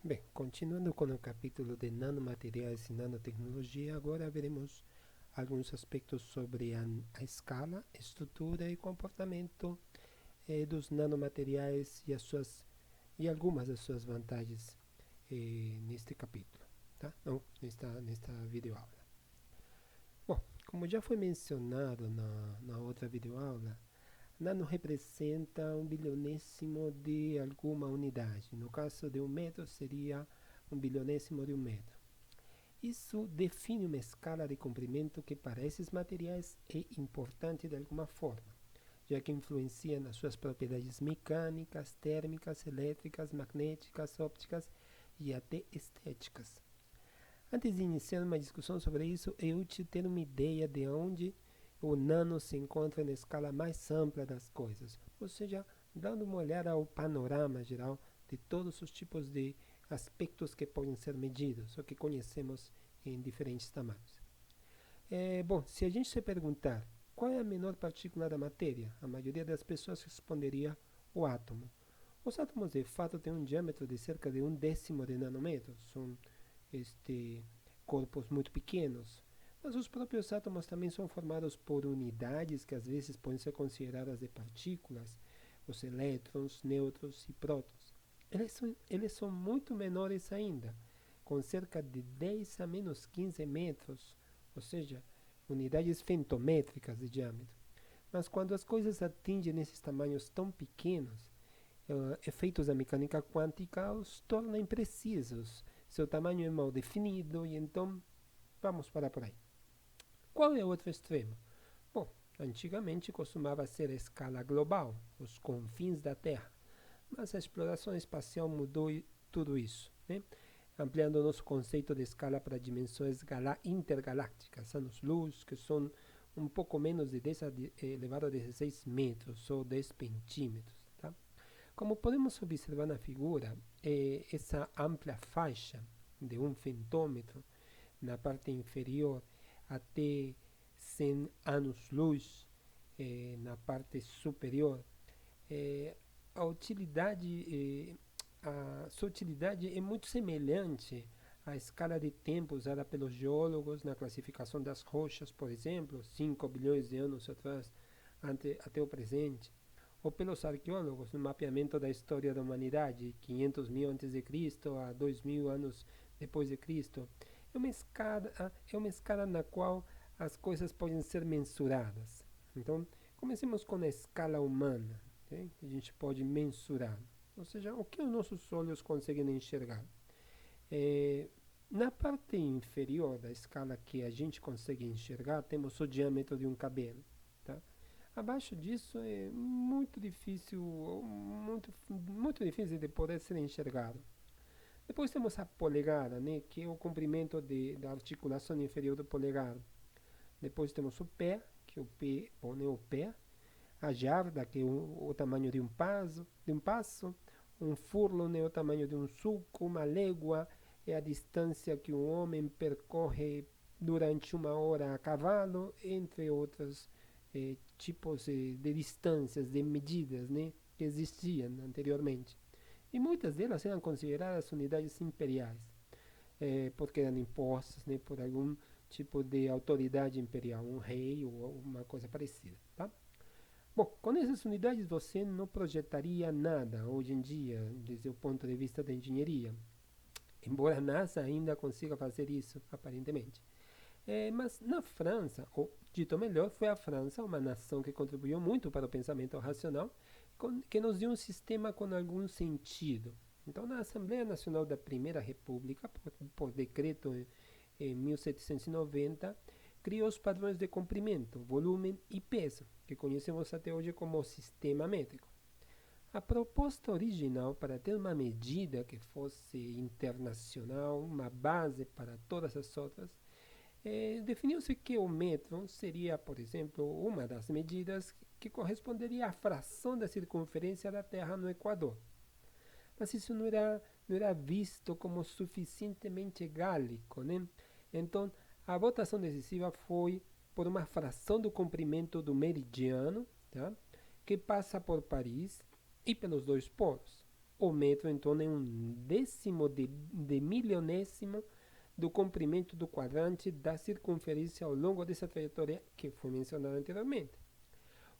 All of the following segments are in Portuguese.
Bem, continuando com o capítulo de nanomateriais e nanotecnologia, agora veremos alguns aspectos sobre a escala, estrutura e comportamento dos nanomateriais e algumas das suas vantagens neste capítulo, tá? Não, nesta videoaula. Bom, como já foi mencionado na outra videoaula, nano representa um bilionésimo de alguma unidade. No caso de um metro, seria um bilionésimo de um metro. Isso define uma escala de comprimento que para esses materiais é importante de alguma forma, já que influencia nas suas propriedades mecânicas, térmicas, elétricas, magnéticas, ópticas e até estéticas. Antes de iniciar uma discussão sobre isso, é útil ter uma ideia de onde o nano se encontra na escala mais ampla das coisas, ou seja, dando uma olhada ao panorama geral de todos os tipos de aspectos que podem ser medidos, ou que conhecemos em diferentes tamanhos. Bom, se a gente se perguntar qual é a menor partícula da matéria, a maioria das pessoas responderia o átomo. Os átomos, de fato, têm um diâmetro de cerca de 1/10 de nanômetro. São este, corpos muito pequenos. Mas os próprios átomos também são formados por unidades que às vezes podem ser consideradas de partículas, os elétrons, nêutrons e prótons. Eles são muito menores ainda, com cerca de 10 a menos 15 metros, ou seja, unidades femtométricas de diâmetro. Mas quando as coisas atingem esses tamanhos tão pequenos, efeitos da mecânica quântica os tornam imprecisos. Seu tamanho é mal definido e então vamos parar por aí. Qual é o outro extremo? Bom, antigamente costumava ser a escala global, os confins da Terra, mas a exploração espacial mudou tudo isso, né? Ampliando o nosso conceito de escala para dimensões intergalácticas, anos-luz, que são um pouco menos de 10 elevado a 16 metros ou 10 centímetros. Tá? Como podemos observar na figura, essa ampla faixa de 1 femtômetro na parte inferior até 100 anos-luz na parte superior, a utilidade, sua utilidade é muito semelhante à escala de tempo usada pelos geólogos na classificação das rochas, por exemplo, 5 bilhões de anos atrás, até o presente, ou pelos arqueólogos no mapeamento da história da humanidade, 500 mil antes de Cristo a 2000 anos depois de Cristo. É uma escala na qual as coisas podem ser mensuradas. Então, comecemos com a escala humana, okay? Que a gente pode mensurar, ou seja, o que os nossos olhos conseguem enxergar. Na parte inferior da escala que a gente consegue enxergar, temos o diâmetro de um cabelo. Tá? Abaixo disso é muito difícil de poder ser enxergado. Depois temos a polegar, né, que é o comprimento da articulação inferior do polegar. Depois temos o pé, que é o pé, a jarda, que é o tamanho de um passo, um furlong é o tamanho de um sulco, uma légua é a distância que um homem percorre durante uma hora a cavalo, entre outros tipos de distâncias, de medidas, né, que existiam anteriormente. E muitas delas eram consideradas unidades imperiais, porque eram impostas, né, por algum tipo de autoridade imperial, um rei ou uma coisa parecida. Tá? Bom, com essas unidades você não projetaria nada hoje em dia, desde o ponto de vista da engenharia, embora a NASA ainda consiga fazer isso, aparentemente. Mas na França, ou dito melhor, foi a França uma nação que contribuiu muito para o pensamento racional, que nos deu um sistema com algum sentido. Então, na Assembleia Nacional da Primeira República, por decreto em 1790, criou os padrões de comprimento, volume e peso, que conhecemos até hoje como sistema métrico. A proposta original para ter uma medida que fosse internacional, uma base para todas as outras, definiu-se que o metro seria, por exemplo, uma das medidas que corresponderia à fração da circunferência da Terra no Equador. Mas isso não era visto como suficientemente gálico, né? Então, a votação decisiva foi por uma fração do comprimento do meridiano, tá? Que passa por Paris e pelos dois polos. O metro, então, é um décimo de milionésimo do comprimento do quadrante da circunferência ao longo dessa trajetória que foi mencionada anteriormente.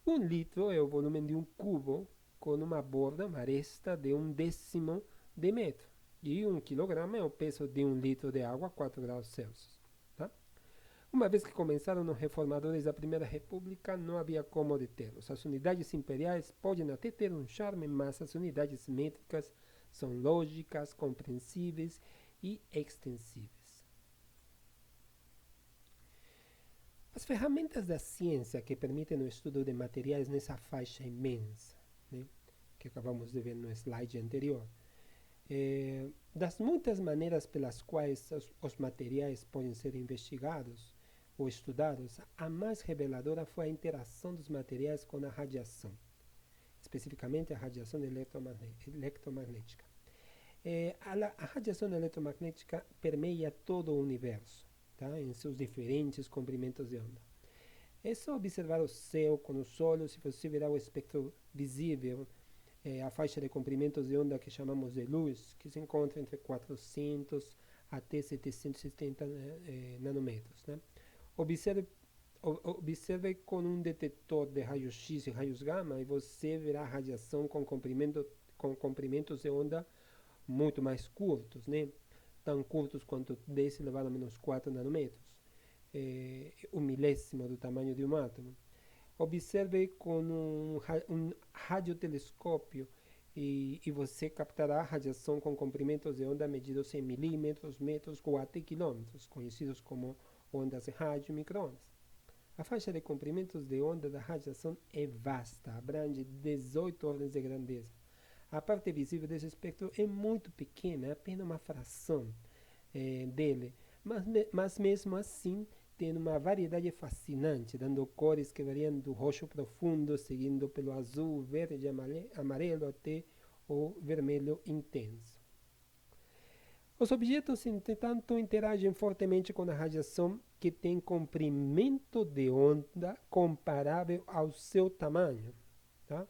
Um litro é o volume de um cubo com uma borda, uma aresta de um décimo de metro. E 1 quilograma é o peso de um litro de água a 4 graus Celsius. Tá? Uma vez que começaram os reformadores da Primeira República, não havia como detê-los. As unidades imperiais podem até ter um charme, mas as unidades métricas são lógicas, compreensíveis e extensíveis. As ferramentas da ciência que permitem o estudo de materiais nessa faixa imensa, né, que acabamos de ver no slide anterior, das muitas maneiras pelas quais os materiais podem ser investigados ou estudados, a mais reveladora foi a interação dos materiais com a radiação, especificamente a radiação eletromagnética. A radiação eletromagnética permeia todo o universo, tá, em seus diferentes comprimentos de onda. É só observar o céu com os olhos e você verá o espectro visível, a faixa de comprimentos de onda que chamamos de luz, que se encontra entre 400 até 770 nanômetros. Né? Observe com um detector de raio-x e raios gama e você verá radiação com comprimentos de onda muito mais curtos, né? Tão curtos quanto 10 elevado a menos 4 nanômetros, um milésimo do tamanho de um átomo. Observe com um radiotelescópio e você captará radiação com comprimentos de onda medidos em milímetros, metros ou até quilômetros, conhecidos como ondas de rádio e micro-ondas. A faixa de comprimentos de onda da radiação é vasta, abrange 18 ordens de grandeza. A parte visível desse espectro é muito pequena, é apenas uma fração dele, mas mesmo assim tem uma variedade fascinante, dando cores que variam do roxo profundo, seguindo pelo azul, verde, amarelo até o vermelho intenso. Os objetos, entretanto, interagem fortemente com a radiação que tem comprimento de onda comparável ao seu tamanho. Tá?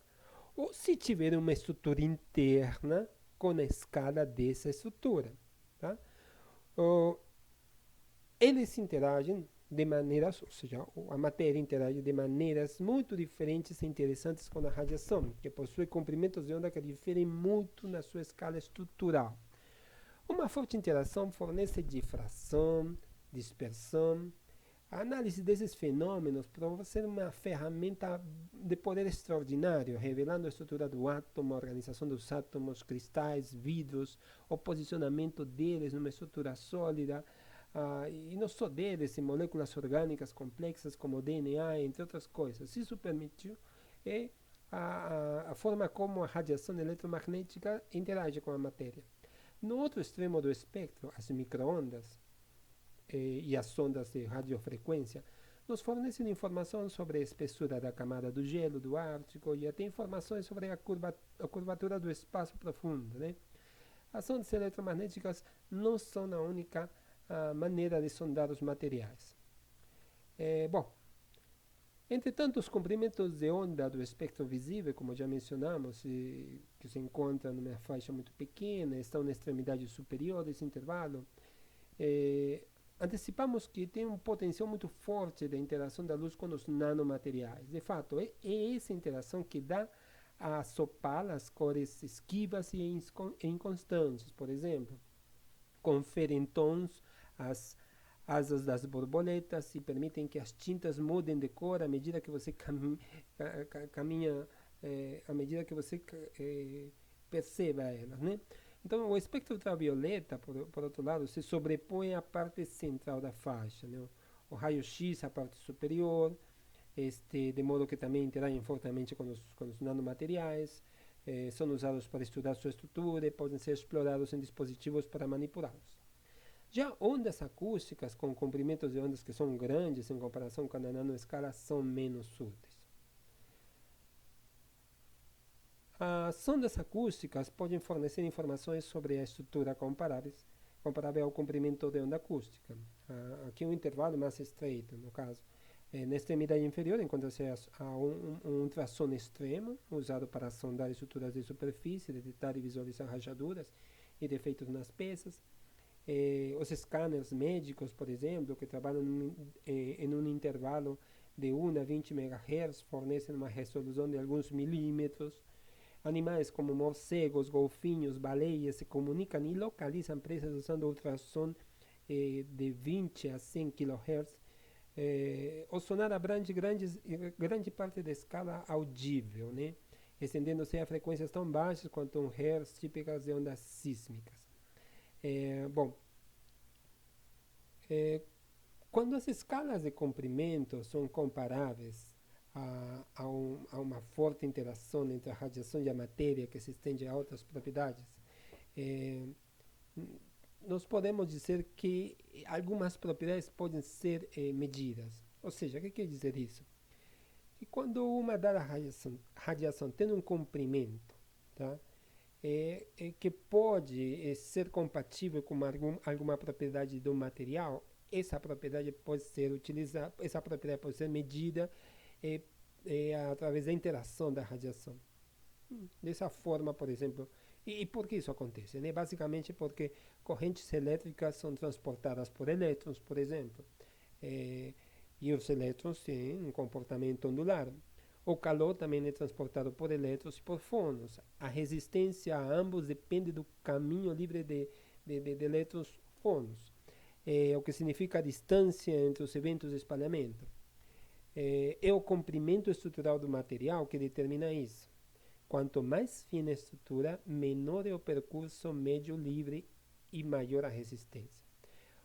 Ou se tiver uma estrutura interna com a escala dessa estrutura. Tá? Eles interagem de maneiras, ou seja, a matéria interage de maneiras muito diferentes e interessantes com a radiação, que possui comprimentos de onda que diferem muito na sua escala estrutural. Uma forte interação fornece difração, dispersão. A análise desses fenômenos prova ser uma ferramenta de poder extraordinário, revelando a estrutura do átomo, a organização dos átomos, cristais, vidros, o posicionamento deles numa estrutura sólida, e não só deles, em moléculas orgânicas complexas como o DNA, entre outras coisas. Isso permitiu a forma como a radiação eletromagnética interage com a matéria. No outro extremo do espectro, as microondas e as ondas de radiofrequência nos fornecem informação sobre a espessura da camada do gelo do Ártico e até informações sobre a curvatura do espaço profundo. Né? As ondas eletromagnéticas não são a única maneira de sondar os materiais. Entretanto, os comprimentos de onda do espectro visível, como já mencionamos, que se encontram numa faixa muito pequena, estão na extremidade superior desse intervalo, antecipamos que tem um potencial muito forte da interação da luz com os nanomateriais. De fato, é essa interação que dá a Sopal as cores esquivas e inconstantes, por exemplo. Conferem tons às asas das borboletas e permitem que as tintas mudem de cor à medida que você caminha, à medida que você perceba elas, né? Então, o espectro ultravioleta, por outro lado, se sobrepõe à parte central da faixa, né? O raio-x à parte superior, de modo que também interagem fortemente com os nanomateriais, são usados para estudar sua estrutura e podem ser explorados em dispositivos para manipulá-los. Já ondas acústicas com comprimentos de ondas que são grandes em comparação com a nanoescala são menos úteis. As ondas acústicas podem fornecer informações sobre a estrutura comparável ao comprimento de onda acústica. Aqui um intervalo mais estreito, no caso. Na extremidade inferior encontra-se um ultrassom extremo, usado para sondar estruturas de superfície, detectar e visualizar rachaduras e defeitos nas peças. Os scanners médicos, por exemplo, que trabalham em um intervalo de 1 a 20 MHz, fornecem uma resolução de alguns milímetros. Animais como morcegos, golfinhos, baleias se comunicam e localizam presas usando ultrassom de 20 a 100 kHz. O sonar abrange grande parte da escala audível, né? Estendendo-se a frequências tão baixas quanto 1 Hz, típicas de ondas sísmicas. Bom, quando as escalas de comprimento são comparáveis a uma forte interação entre a radiação e a matéria que se estende a outras propriedades, nós podemos dizer que algumas propriedades podem ser medidas. Ou seja, o que quer dizer isso? Que quando uma dada radiação tem um comprimento, tá? Que pode ser compatível com alguma propriedade do material, essa propriedade pode ser utilizada, essa propriedade pode ser medida através da interação da radiação. Dessa forma, por exemplo, e por que isso acontece? Né? Basicamente porque correntes elétricas são transportadas por elétrons, por exemplo, e os elétrons têm um comportamento ondular. O calor também é transportado por elétrons e por fônons. A resistência a ambos depende do caminho livre de elétrons-fônons, o que significa a distância entre os eventos de espalhamento. É o comprimento estrutural do material que determina isso. Quanto mais fina a estrutura, menor é o percurso médio livre e maior a resistência.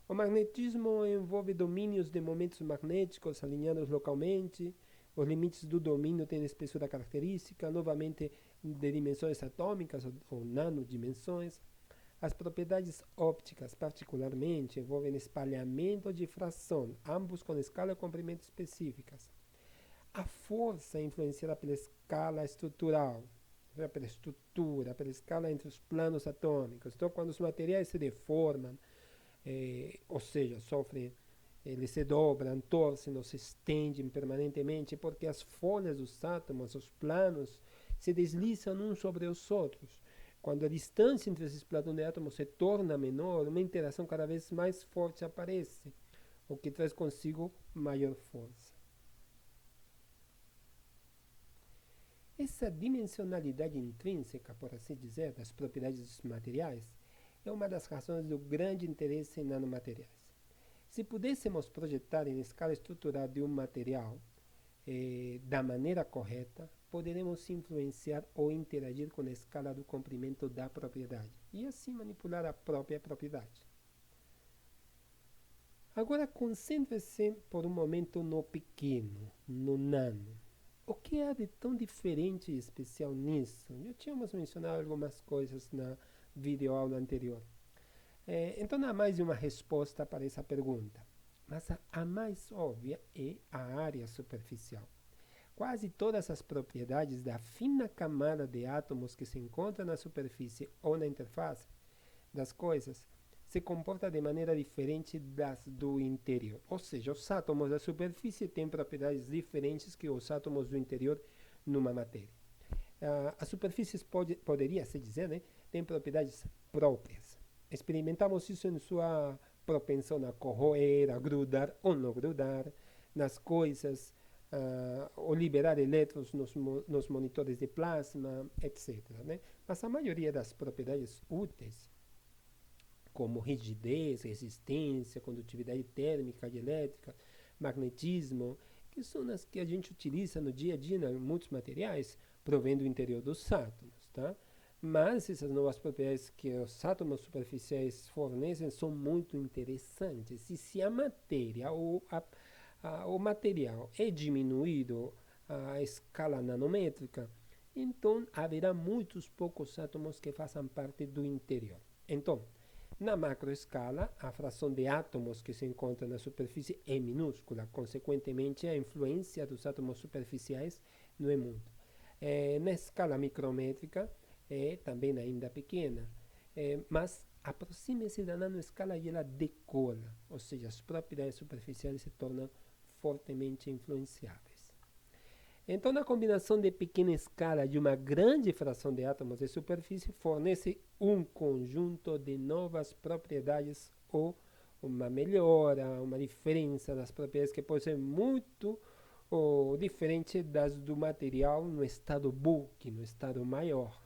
O magnetismo envolve domínios de momentos magnéticos alinhados localmente. Os limites do domínio têm espessura característica, novamente de dimensões atômicas ou nanodimensões. As propriedades ópticas, particularmente, envolvem espalhamento ou difração, ambos com escala e comprimento específicas. A força é influenciada pela escala estrutural, pela estrutura, pela escala entre os planos atômicos. Então, quando os materiais se deformam, ou seja, sofrem, eles se dobram, torcem ou se estendem permanentemente, porque as folhas dos átomos, os planos, se deslizam uns sobre os outros. Quando a distância entre esses planos de átomos se torna menor, uma interação cada vez mais forte aparece, o que traz consigo maior força. Essa dimensionalidade intrínseca, por assim dizer, das propriedades dos materiais, é uma das razões do grande interesse em nanomateriais. Se pudéssemos projetar em escala estrutural de um material da maneira correta, poderemos influenciar ou interagir com a escala do comprimento da propriedade e assim manipular a própria propriedade. Agora concentre-se por um momento no pequeno, no nano. O que há de tão diferente e especial nisso? Já tínhamos mencionado algumas coisas na videoaula anterior. Então há mais de uma resposta para essa pergunta, mas a mais óbvia é a área superficial. Quase todas as propriedades da fina camada de átomos que se encontra na superfície ou na interface das coisas se comportam de maneira diferente das do interior. Ou seja, os átomos da superfície têm propriedades diferentes que os átomos do interior numa matéria. A superfície poderia se dizer, né, tem propriedades próprias. Experimentamos isso em sua propensão a corroer, a grudar ou não grudar nas coisas, ou liberar elétrons nos monitores de plasma, etc. Né? Mas a maioria das propriedades úteis, como rigidez, resistência, condutividade térmica e elétrica, magnetismo, que são as que a gente utiliza no dia a dia em muitos materiais, provém do interior dos átomos. Tá? Mas essas novas propriedades que os átomos superficiais fornecem são muito interessantes. E se a matéria ou o material é diminuído à escala nanométrica, então haverá muitos poucos átomos que façam parte do interior. Então, na macroescala, a fração de átomos que se encontra na superfície é minúscula, consequentemente, a influência dos átomos superficiais não é muito. Na escala micrométrica, é também ainda pequena, mas aproxime-se da nanoescala e ela decola, ou seja, as propriedades superficiais se tornam fortemente influenciáveis. Então, a combinação de pequena escala de uma grande fração de átomos de superfície fornece um conjunto de novas propriedades ou uma melhora, uma diferença das propriedades que pode ser muito diferente das do material no estado bulk, no estado maior.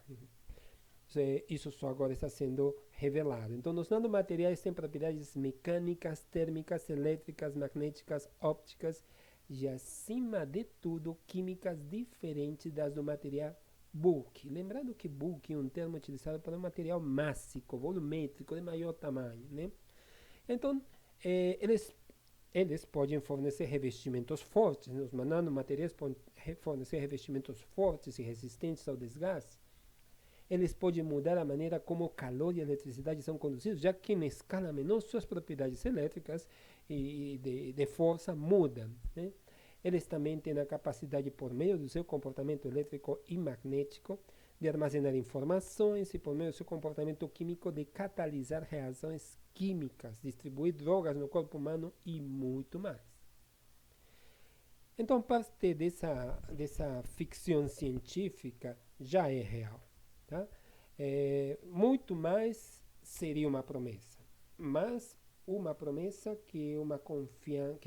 Isso só agora está sendo revelado. Então, os nanomateriais têm propriedades mecânicas, térmicas, elétricas, magnéticas, ópticas e, acima de tudo, químicas diferentes das do material bulk. Lembrando que bulk é um termo utilizado para um material mássico, volumétrico, de maior tamanho, né? Então, eles podem fornecer revestimentos fortes, né? Os nanomateriais podem fornecer revestimentos fortes e resistentes ao desgaste. Eles podem mudar a maneira como o calor e a eletricidade são conduzidos, já que em escala menor suas propriedades elétricas e de força mudam, né? Eles também têm a capacidade, por meio do seu comportamento elétrico e magnético, de armazenar informações e, por meio do seu comportamento químico, de catalisar reações químicas, distribuir drogas no corpo humano e muito mais. Então, parte dessa ficção científica já é real. Tá? Muito mais seria uma promessa, mas uma promessa que,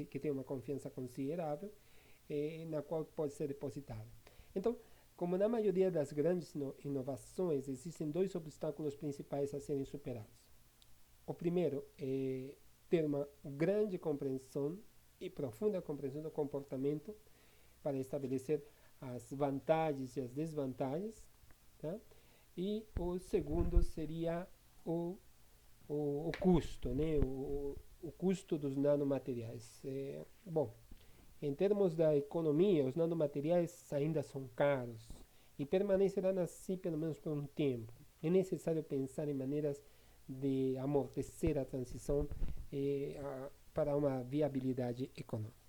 que tem uma confiança considerável, na qual pode ser depositada. Então, como na maioria das grandes inovações, existem dois obstáculos principais a serem superados. O primeiro é ter uma grande compreensão e profunda compreensão do comportamento para estabelecer as vantagens e as desvantagens, tá? E o segundo seria o custo, né? O custo dos nanomateriais. Bom, em termos da economia, os nanomateriais ainda são caros e permanecerão assim pelo menos por um tempo. É necessário pensar em maneiras de amortecer a transição para uma viabilidade econômica.